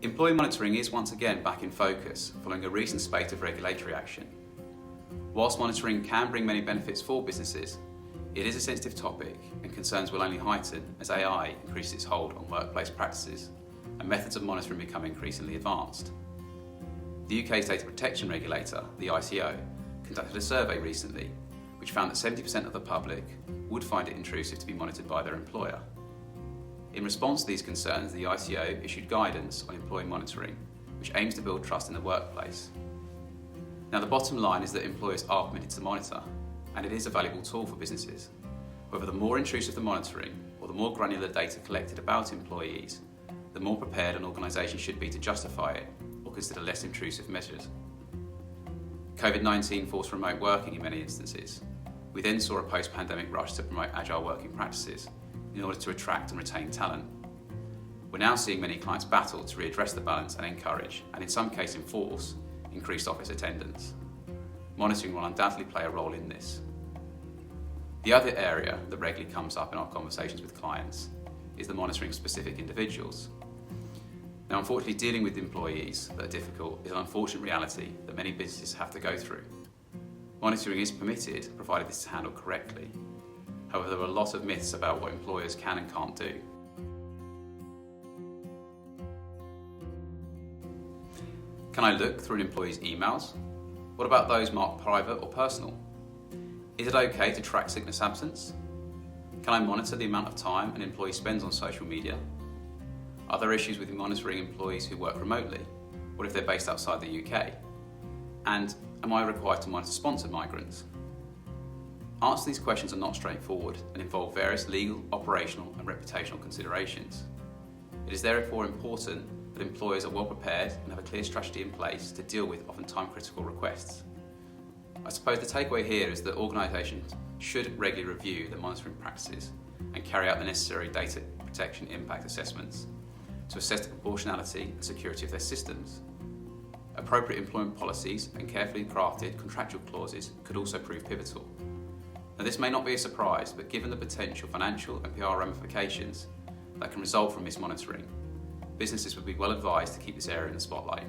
Employee monitoring is once again back in focus following a recent spate of regulatory action. Whilst monitoring can bring many benefits for businesses, it is a sensitive topic and concerns will only heighten as AI increases its hold on workplace practices and methods of monitoring become increasingly advanced. The UK's data protection regulator, the ICO, conducted a survey recently which found that 70% of the public would find it intrusive to be monitored by their employer. In response to these concerns, the ICO issued guidance on employee monitoring, which aims to build trust in the workplace. Now, the bottom line is that employers are permitted to monitor, and it is a valuable tool for businesses. However, the more intrusive the monitoring, or the more granular data collected about employees, the more prepared an organisation should be to justify it or consider less intrusive measures. COVID-19 forced remote working in many instances. We then saw a post-pandemic rush to promote agile working practices in order to attract and retain talent. We're now seeing many clients battle to readdress the balance and encourage, and in some cases enforce, increased office attendance. Monitoring will undoubtedly play a role in this. The other area that regularly comes up in our conversations with clients is the monitoring of specific individuals. Now, unfortunately, dealing with employees that are difficult is an unfortunate reality that many businesses have to go through. Monitoring is permitted, provided this is handled correctly. However, there are a lot of myths about what employers can and can't do. Can I look through an employee's emails? What about those marked private or personal? Is it okay to track sickness absence? Can I monitor the amount of time an employee spends on social media? Are there issues with monitoring employees who work remotely? What if they're based outside the UK? And am I required to monitor sponsored migrants? Answers to these questions are not straightforward and involve various legal, operational and reputational considerations. It is therefore important that employers are well prepared and have a clear strategy in place to deal with often time-critical requests. I suppose the takeaway here is that organisations should regularly review their monitoring practices and carry out the necessary data protection impact assessments to assess the proportionality and security of their systems. Appropriate employment policies and carefully crafted contractual clauses could also prove pivotal. Now, this may not be a surprise, but given the potential financial and PR ramifications that can result from mismonitoring, businesses would be well advised to keep this area in the spotlight.